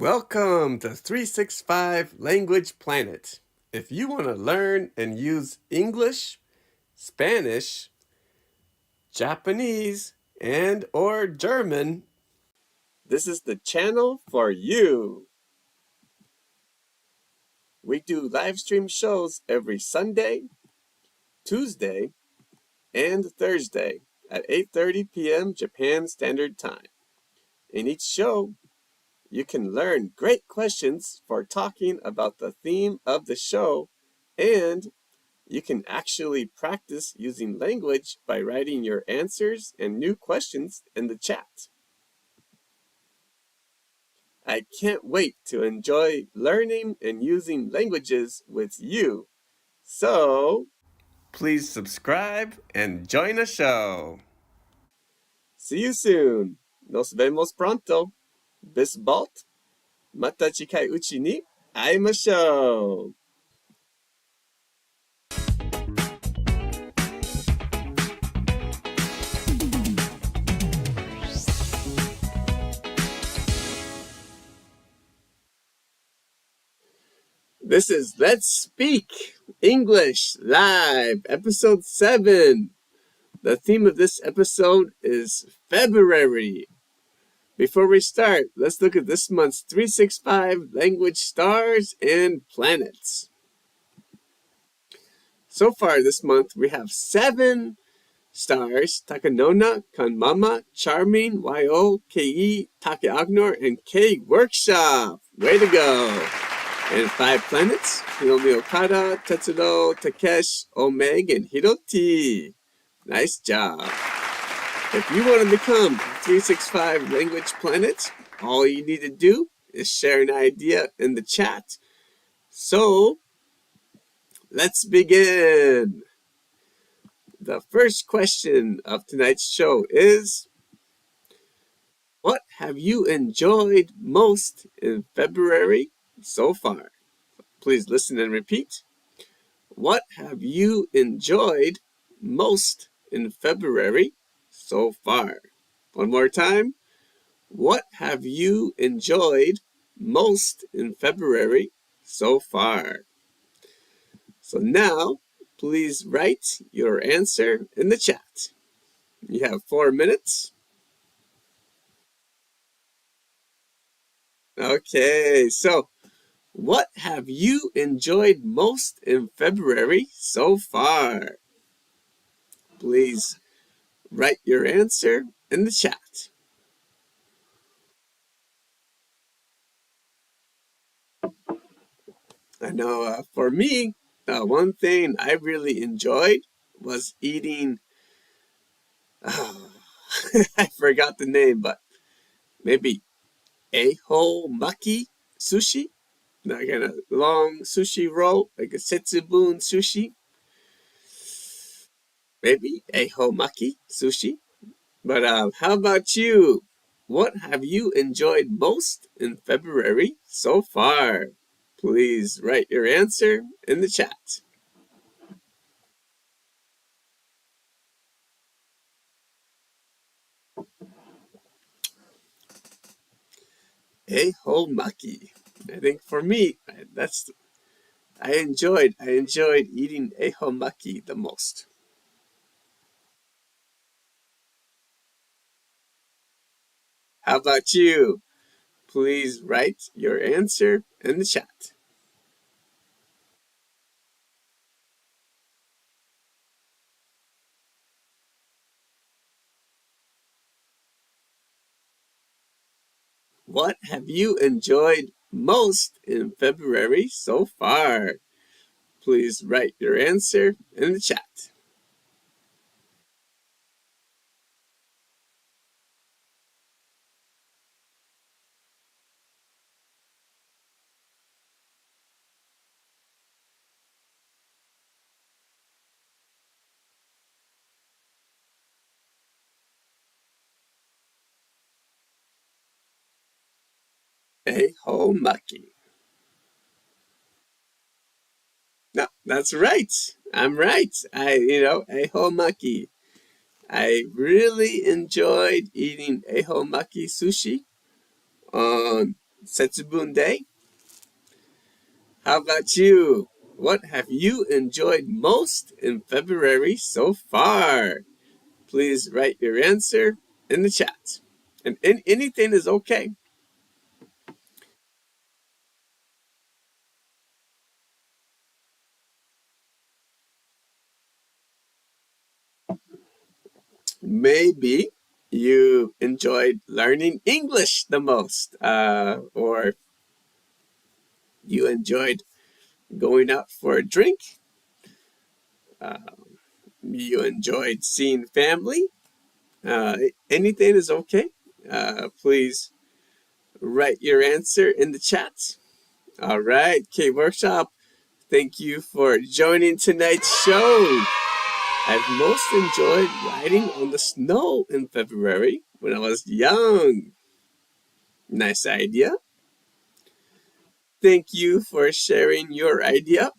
Welcome to 365 Language Planet. If you want to learn and use English, Spanish, Japanese, and or German, this is the channel for you. We do live stream shows every Sunday, Tuesday, and Thursday at 8:30 p.m. Japan Standard Time. In each show, you can learn great questions for talking about the theme of the show, and you can actually practice using language by writing your answers and new questions in the chat. I can't wait to enjoy learning and using languages with you. So, please subscribe and join the show. See you soon. Nos vemos pronto. Bis bald. また近いうちに会いましょう。This is Let's Speak English Live, Episode 7. The theme of this episode is February. Before we start, let's look at this month's 365 language stars and planets. So far this month, we have 7 stars: Takanona, Kanmama, Charming, YO, KE, Takeagnor, and K Workshop. Way to go! And 5 planets: Hiromi Okada, Tetsudo, Takesh, Omeg, and Hiroti. Nice job. If you want to become 365 Language Planet, all you need to do is share an idea in the chat. So, let's begin. The first question of tonight's show is, what have you enjoyed most in February so far? Please listen and repeat. What have you enjoyed most in February so far? One more time. What have you enjoyed most in February so far? So now, please write your answer in the chat. You have 4 minutes. Okay, so what have you enjoyed most in February so far? Please write your answer in the chat. I know for me, one thing I really enjoyed was eating, I forgot the name, but maybe Eiho Maki sushi, like a long sushi roll, like a setsubun sushi. Maybe Eiho Maki sushi. But how about you? What have you enjoyed most in February so far? Please write your answer in the chat. Eiho Maki. I think for me, I enjoyed eating Eiho Maki the most. How about you? Please write your answer in the chat. What have you enjoyed most in February so far? Please write your answer in the chat. Eiho Maki. No, that's right. I'm right. Eiho Maki. I really enjoyed eating Eiho Maki sushi on 節分day. How about you? What have you enjoyed most in February so far? Please write your answer in the chat. And anything is okay. Maybe you enjoyed learning English the most, or you enjoyed going out for a drink. You enjoyed seeing family. Anything is okay. Please write your answer in the chat. All right, K Workshop, thank you for joining tonight's show. I've most enjoyed riding on the snow in February when I was young. Nice idea. Thank you for sharing your idea.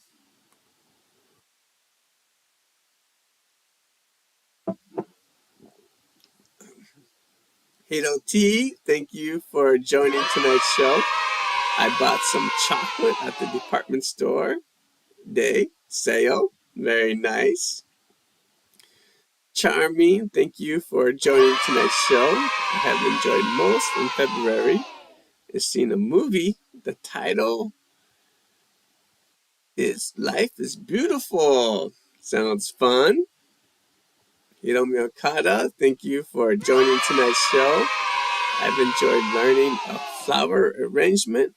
Hito T, thank you for joining tonight's show. I bought some chocolate at the department store day sale. Very nice. Charming, thank you for joining tonight's show. I have enjoyed most in February is seeing a movie. The title is Life is Beautiful. Sounds fun. Hiromi Okada, thank you for joining tonight's show. I've enjoyed learning a flower arrangement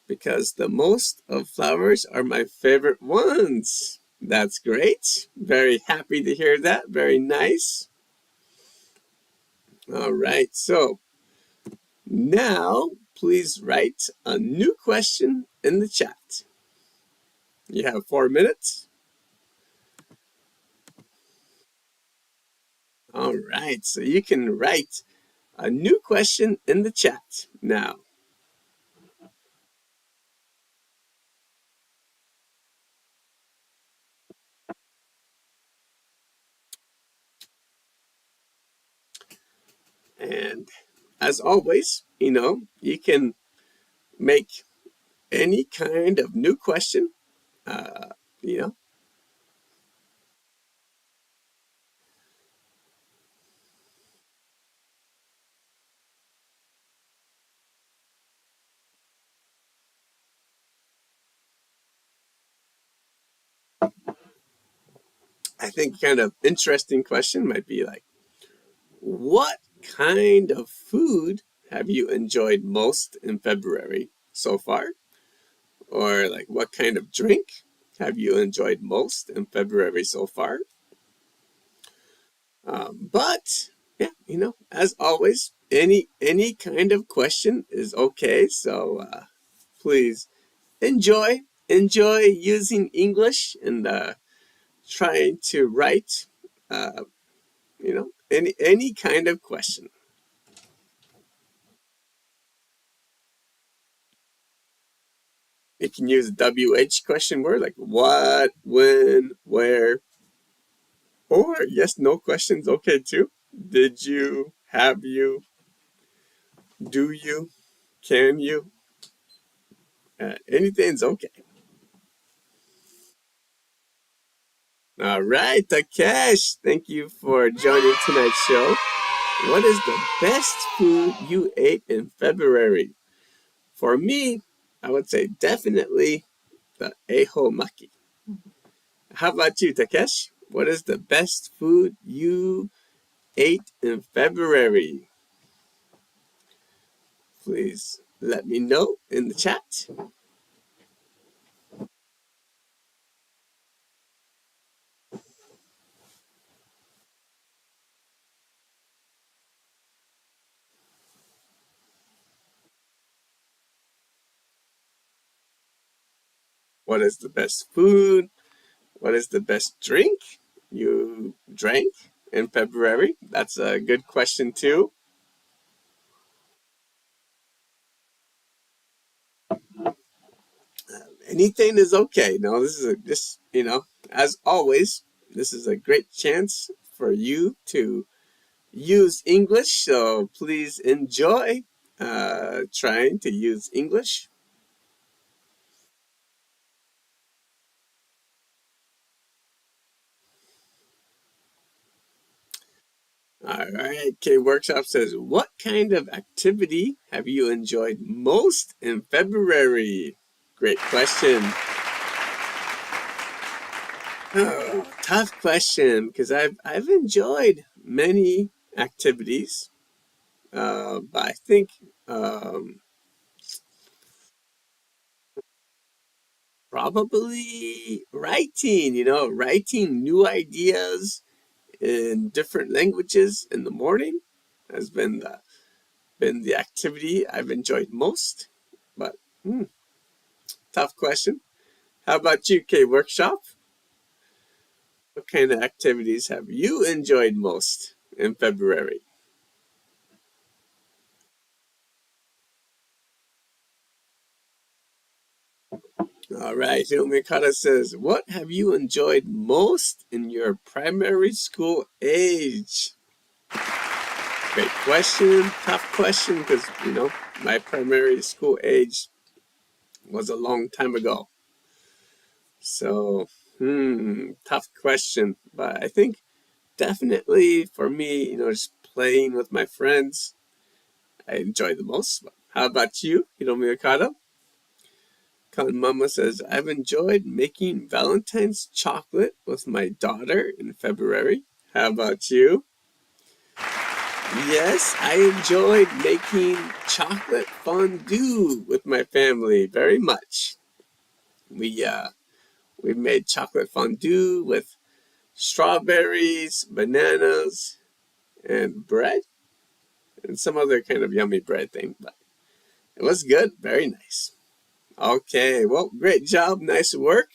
because the most of flowers are my favorite ones. That's great. Very happy to hear that. Very nice. All right, so now please write a new question in the chat. You have 4 minutes. All right, so you can write a new question in the chat now. And as always, you can make any kind of new question, you know. I think kind of interesting question might be like, what kind of food have you enjoyed most in February so far? Or like, what kind of drink have you enjoyed most in February so far? But yeah, as always, any kind of question is okay. So please enjoy using English and trying to write, any kind of question. You can use WH question word like what, when, where, or yes, no questions okay too. Did you, have you, do you, can you? Anything's okay. All right, Takesh, thank you for joining tonight's show. What is the best food you ate in February? For me, I would say definitely the eho maki. How about you, Takesh? What is the best food you ate in February? Please let me know in the chat. What is the best food? What is the best drink you drank in February? That's a good question too. Anything is okay. No, this is as always, this is a great chance for you to use English. So please enjoy trying to use English? All right, K Workshop says, what kind of activity have you enjoyed most in February? Great question. Oh, tough question, because I've enjoyed many activities, but I think probably writing. Writing new ideas in different languages in the morning has been the activity I've enjoyed most. But tough question. How about you, K Workshop? What kind of activities have you enjoyed most in February? All right, Hilmikata says, what have you enjoyed most in your primary school age? Great question, tough question, because, my primary school age was a long time ago. So, tough question. But I think definitely for me, just playing with my friends, I enjoy the most. How about you, Hiromi Okada? Mama says, I've enjoyed making Valentine's chocolate with my daughter in February. How about you? Yes, I enjoyed making chocolate fondue with my family very much. We made chocolate fondue with strawberries, bananas, and bread, and some other kind of yummy bread thing. But it was good, very nice. Okay, well, great job, nice work.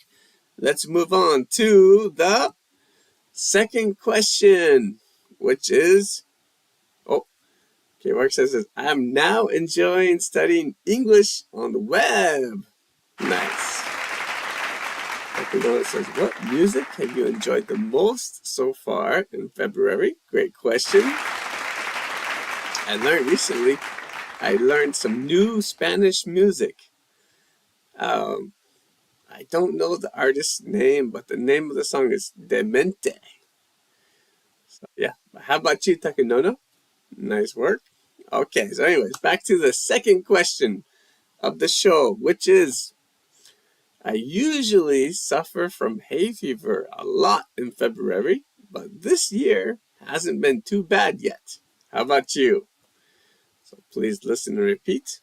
Let's move on to the second question, which is, okay, Mark says this, I'm now enjoying studying English on the web. Nice. It says, what music have you enjoyed the most so far in February? Great question. Recently, I learned some new Spanish music. I don't know the artist's name, but the name of the song is Demente. So, yeah. How about you, Takenona? Nice work. Okay, so anyways, back to the second question of the show, which is, I usually suffer from hay fever a lot in February, but this year hasn't been too bad yet. How about you? So please listen and repeat.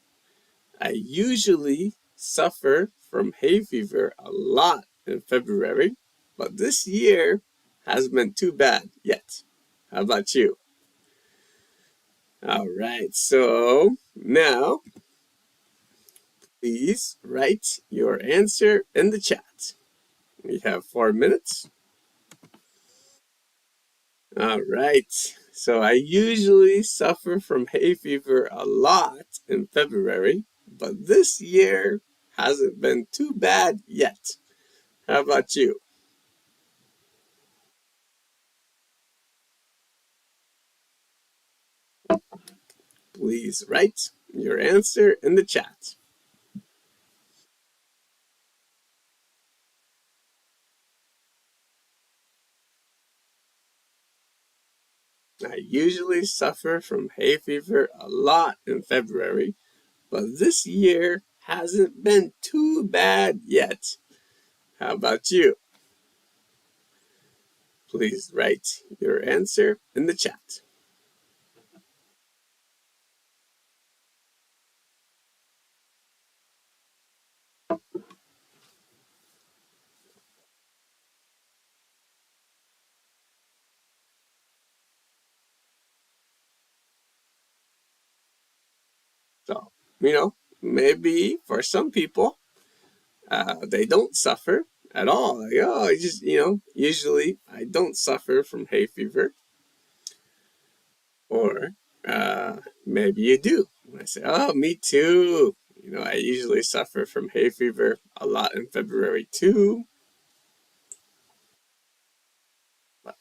I usually suffer from hay fever a lot in February, but this year hasn't been too bad yet. How about you? All right, so now please write your answer in the chat. We have 4 minutes. All right, so I usually suffer from hay fever a lot in February, but this year hasn't been too bad yet. How about you? Please write your answer in the chat. I usually suffer from hay fever a lot in February, but this year hasn't been too bad yet. How about you? Please write your answer in the chat. So, maybe for some people, they don't suffer at all. Like, I just, usually I don't suffer from hay fever. Or maybe you do. And I say, oh, me too. I usually suffer from hay fever a lot in February too. But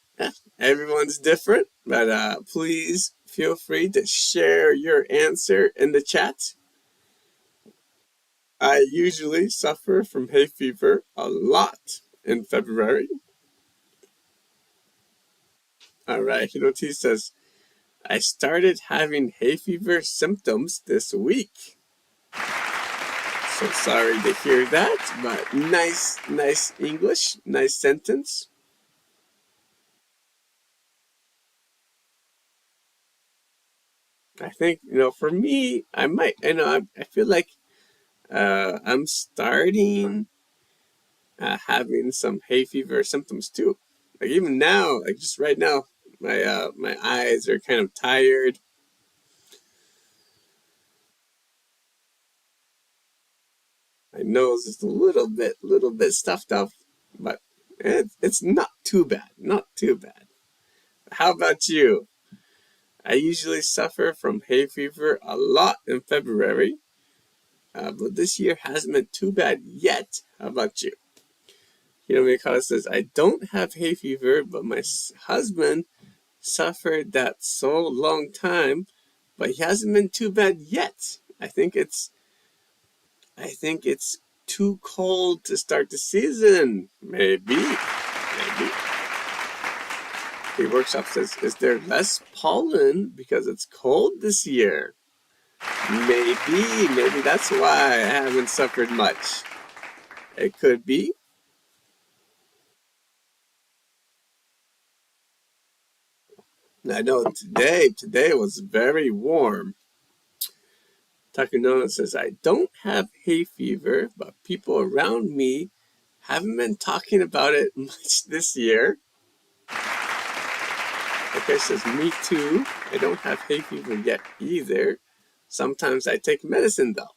everyone's different. But please feel free to share your answer in the chat. I usually suffer from hay fever a lot in February. All right, Hiroti says, I started having hay fever symptoms this week. So sorry to hear that, but nice English, nice sentence. I think, for me, I feel like I'm starting having some hay fever symptoms too. Like even now, like just right now, my eyes are kind of tired. My nose is a little bit stuffed up, but it's not too bad, not too bad. How about you? I usually suffer from hay fever a lot in February, but this year hasn't been too bad yet. How about you? Mikata says, I don't have hay fever, but my husband suffered that so long time, but he hasn't been too bad yet. I think it's too cold to start the season. Maybe. The workshop says, is there less pollen because it's cold this year? Maybe that's why I haven't suffered much. It could be. I know today was very warm. Takunona says, I don't have hay fever, but people around me haven't been talking about it much this year. Okay, says, me too. I don't have hay fever yet either. Sometimes I take medicine though.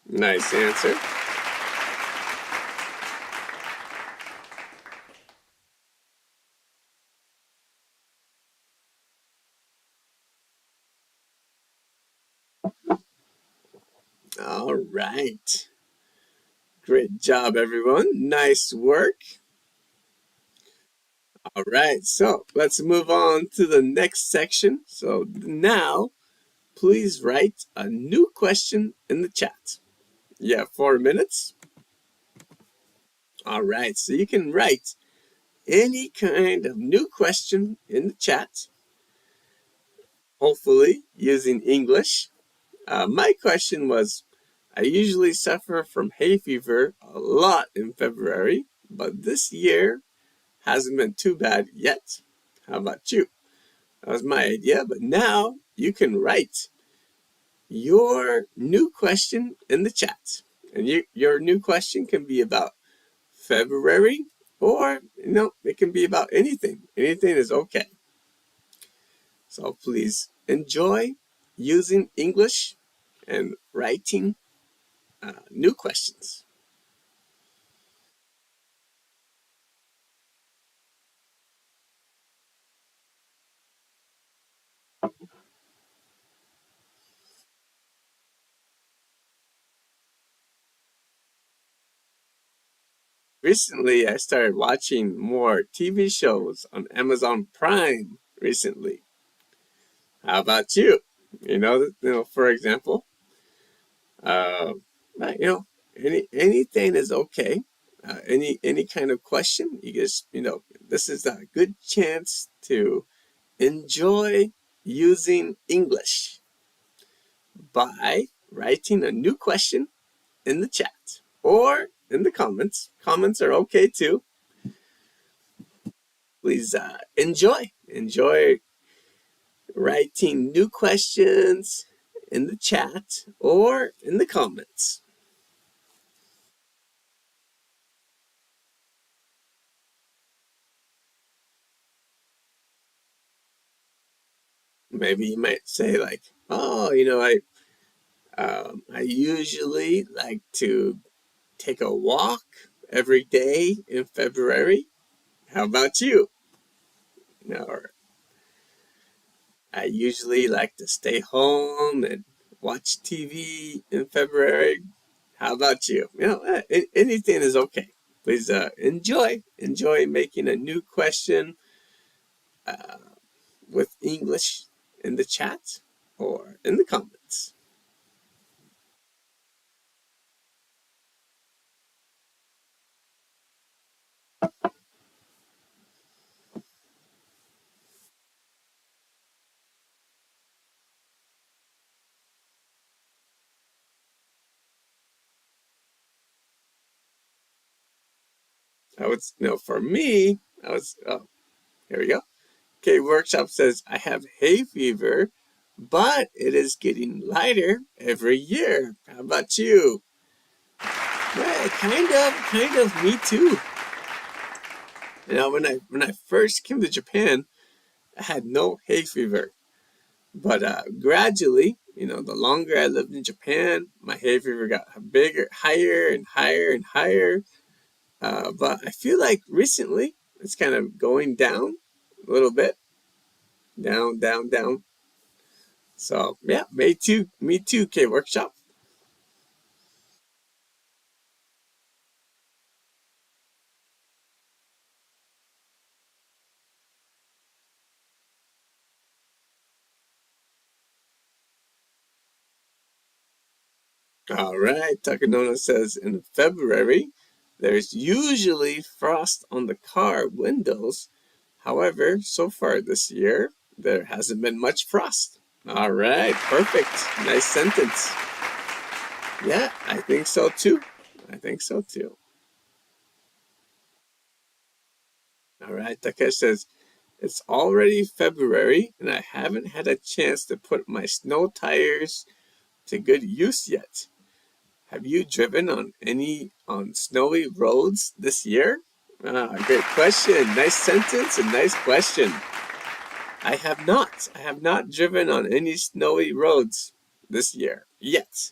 Nice answer. All right. Great job, everyone. Nice work. All right, so let's move on to the next section. So now, please write a new question in the chat. You have 4 minutes. All right, so you can write any kind of new question in the chat, hopefully using English. My question was, I usually suffer from hay fever a lot in February, but this year hasn't been too bad yet. How about you? That was my idea, but now you can write your new question in the chat. And your new question can be about February, or it can be about anything. Anything is okay. So please enjoy using English and writing new questions. Recently, I started watching more TV shows on Amazon Prime recently. How about you? For example, anything is okay. Any kind of question, you just this is a good chance to enjoy using English by writing a new question in the chat or in the comments. Comments are okay too. Please enjoy writing new questions in the chat or in the comments. Maybe you might say like, oh, I usually like to take a walk every day in February. How about you? Or I usually like to stay home and watch TV in February. How about you? Anything is okay. Please enjoy making a new question with English in the chat or in the comments. For me, here we go. Okay, Workshop says, I have hay fever, but it is getting lighter every year. How about you? Yeah, kind of, me too. When I first came to Japan, I had no hay fever. But gradually, the longer I lived in Japan, my hay fever got bigger, higher and higher and higher. But I feel like recently it's kind of going down a little bit. Down, down, down. So yeah, me too, K Workshop. All right, Takanona says in February, there's usually frost on the car windows. However, so far this year, there hasn't been much frost. All right, perfect. Nice sentence. Yeah, I think so too. All right, Takesh says, it's already February and I haven't had a chance to put my snow tires to good use yet. Have you driven on snowy roads this year? Great question. Nice sentence and nice question. I have not. I have not driven on any snowy roads this year yet.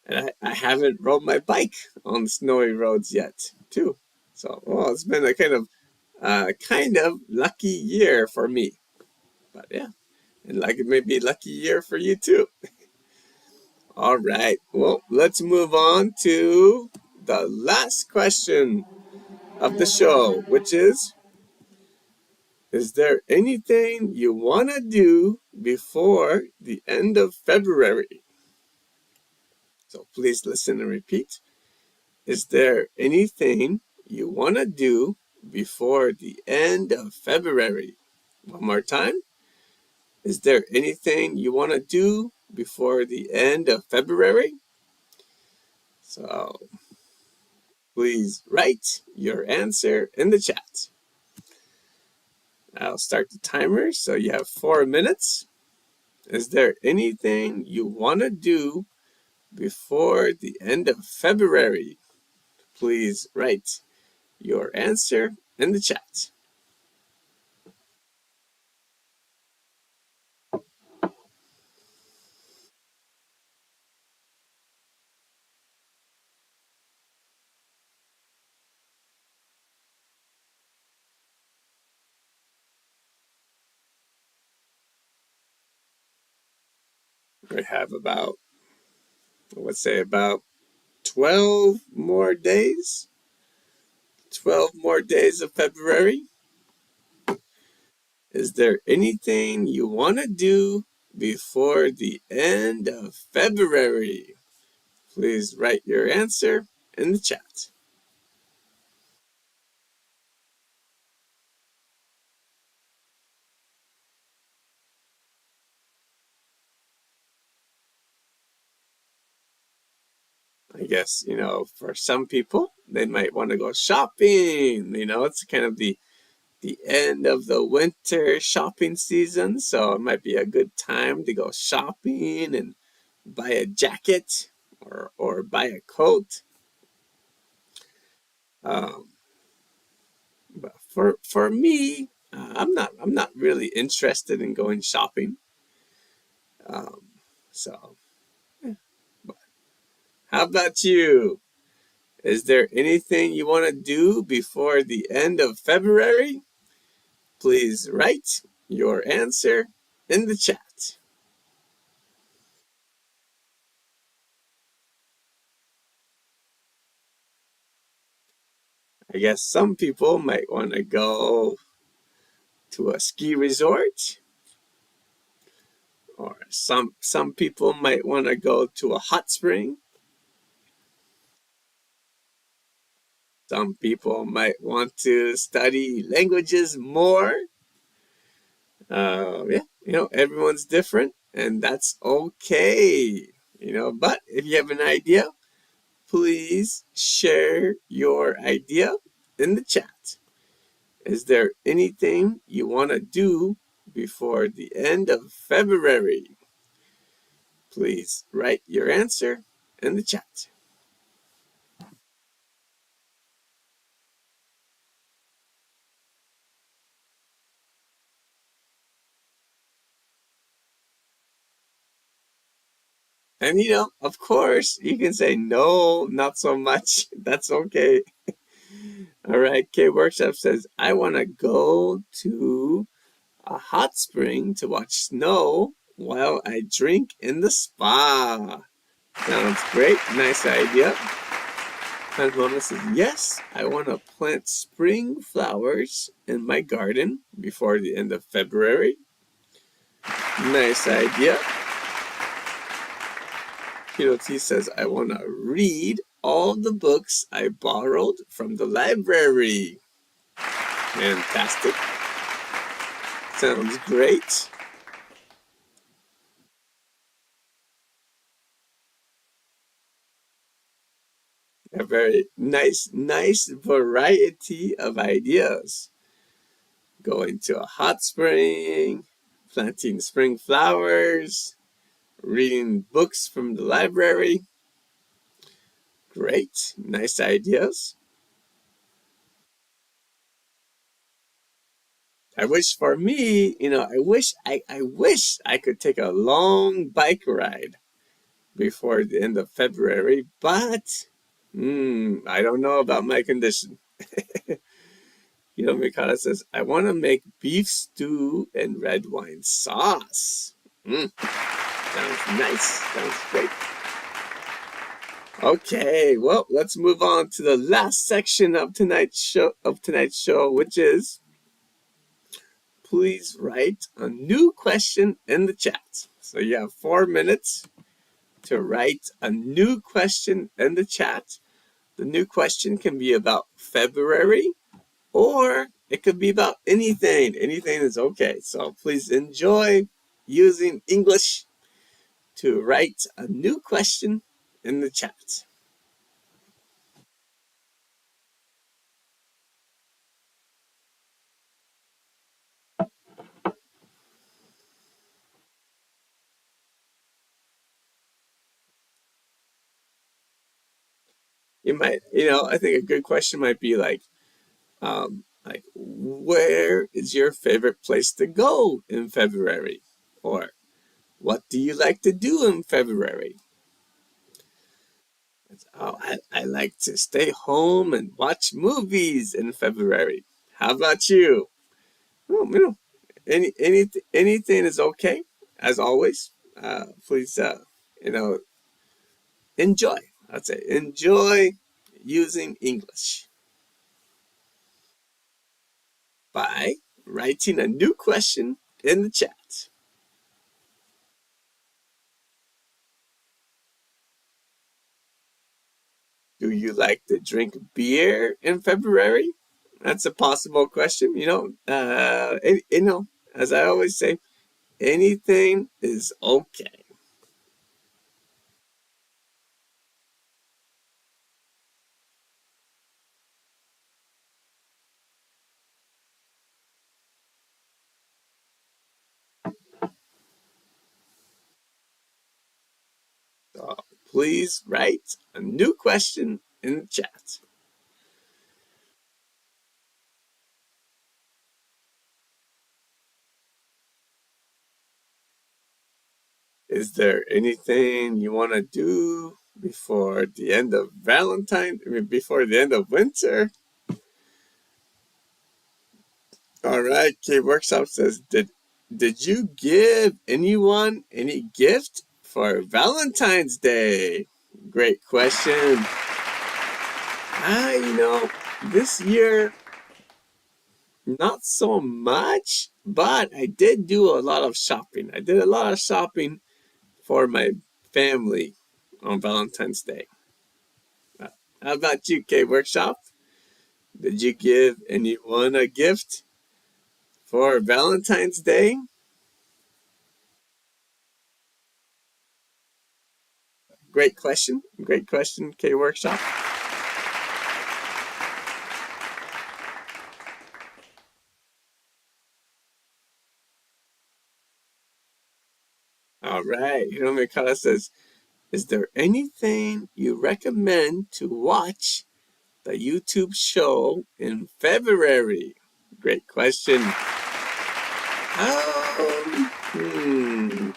And I haven't rode my bike on snowy roads yet, too. So, it's been a kind of lucky year for me. But yeah, and like it may be a lucky year for you too. All right. Well, let's move on to the last question of the show, which is there anything you want to do before the end of February? So please listen and repeat. Is there anything you want to do before the end of February? One more time. Is there anything you want to do before the end of February? So please write your answer in the chat. I'll start the timer. So you have 4 minutes. Is there anything you want to do before the end of February? Please write your answer in the chat. We have about 12 more days. 12 more days of February. Is there anything you want to do before the end of February? Please write your answer in the chat. I guess, for some people, they might want to go shopping. It's kind of the end of the winter shopping season. So it might be a good time to go shopping and buy a jacket or buy a coat. But for me, I'm not really interested in going shopping. So, but how about you? Is there anything you want to do before the end of February? Please write your answer in the chat. I guess some people might want to go to a ski resort. Or some people might want to go to a hot spring. Some people might want to study languages more. Everyone's different, and that's okay. But if you have an idea, please share your idea in the chat. Is there anything you want to do before the end of February? Please write your answer in the chat. And of course, you can say no, not so much. That's okay. All right, K Workshop says, I want to go to a hot spring to watch snow while I drink in the spa. Sounds great. Nice idea. And Mama says, yes, I want to plant spring flowers in my garden before the end of February. Nice idea. Kiddo T says, I want to read all the books I borrowed from the library. Fantastic. Sounds great. A very nice variety of ideas. Going to a hot spring, planting spring flowers, reading books from the library. Great, nice ideas. I wish for me, I wish I could take a long bike ride before the end of February, but I don't know about my condition. Mikata says, I want to make beef stew and red wine sauce. Sounds nice. Sounds great. Okay, well, let's move on to the last section of tonight's show, which is please write a new question in the chat. So you have 4 minutes to write a new question in the chat. The new question can be about February, or it could be about anything. Anything is okay. So please enjoy using English to write a new question in the chat. You might, I think a good question might be like, where is your favorite place to go in February? Or what do you like to do in February? Oh, I like to stay home and watch movies in February. How about you? Oh, anything is okay, as always. Please, enjoy. I'd say enjoy using English by writing a new question in the chat. Do you like to drink beer in February? That's a possible question. As I always say, anything is okay. So please write a new question in the chat. Is there anything you want to do before the end of before the end of winter? All right, K Workshop says, did you give anyone any gift for Valentine's Day? Great question. This year Not so much, but I did do a lot of shopping. I did a lot of shopping for my family on Valentine's Day. How about you, K Workshop? Did you give anyone a gift for Valentine's Day? Great question. Great question, K Workshop. All right. Hiromi Kara says, is there anything you recommend to watch the YouTube show in February? Great question.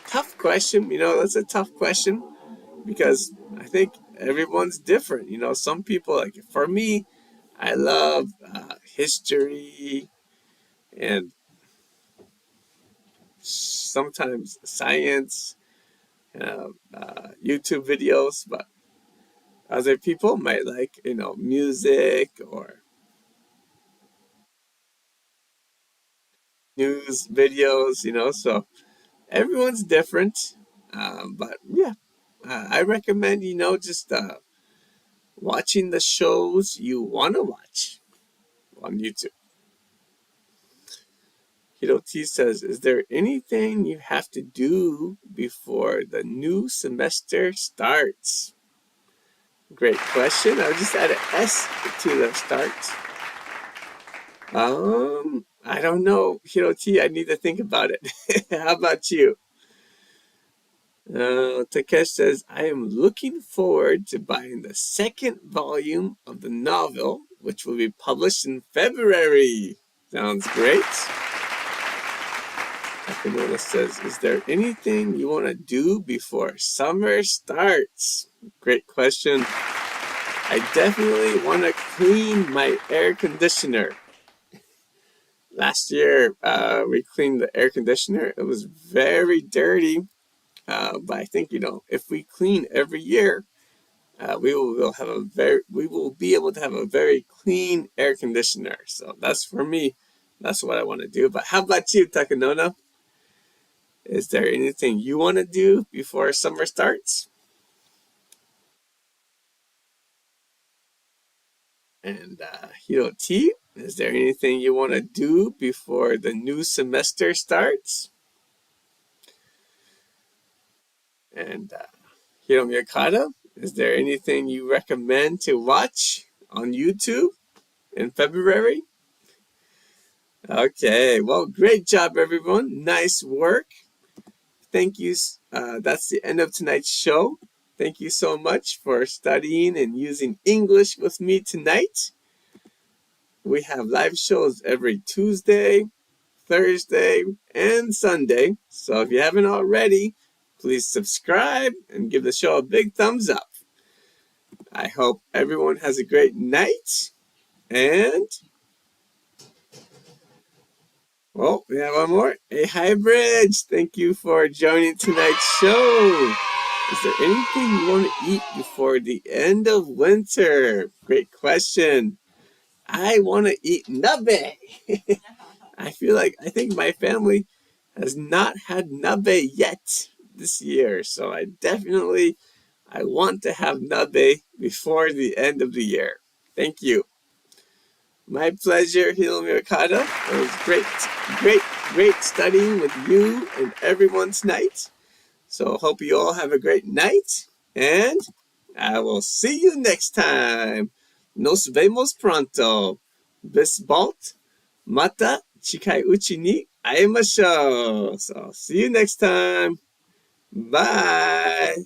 Tough question. That's a tough question because I think everyone's different. Some people, like for me, I love history and sometimes science, YouTube videos, but other people might like, music or news videos, so everyone's different. But yeah, I recommend, just watching the shows you want to watch on YouTube. Hiro T says, is there anything you have to do before the new semester starts? Great question. I'll just add an S to the start. I don't know, Hiro T. I need to think about it. How about you? Takesh says, I am looking forward to buying the second volume of the novel, which will be published in February. Sounds great. Akinola says, is there anything you want to do before summer starts? Great question. I definitely want to clean my air conditioner. Last year, we cleaned the air conditioner. It was very dirty. But I think, if we clean every year, we will be able to have a very clean air conditioner. So that's for me. That's what I want to do. But how about you, Takanona? Is there anything you want to do before summer starts? And Hiro T, is there anything you want to do before the new semester starts? And Hiromi Okada, is there anything you recommend to watch on YouTube in February? Okay, well, great job, everyone. Nice work. Thank you. That's the end of tonight's show. Thank you so much for studying and using English with me tonight. We have live shows every Tuesday, Thursday, and Sunday. So if you haven't already, please subscribe and give the show a big thumbs up. I hope everyone has a great night. And, well, we have one more. Hey, hi, Bridge. Thank you for joining tonight's show. Is there anything you want to eat before the end of winter? Great question. I want to eat nabe. I think my family has not had nabe yet this year. So I want to have nabe before the end of the year. Thank you. My pleasure, Hiromi Okada. It was great studying with you and everyone tonight. So hope you all have a great night. And I will see you next time. Nos vemos pronto. Bis bald. Mata chikai uchi ni aemashou. So see you next time. Bye.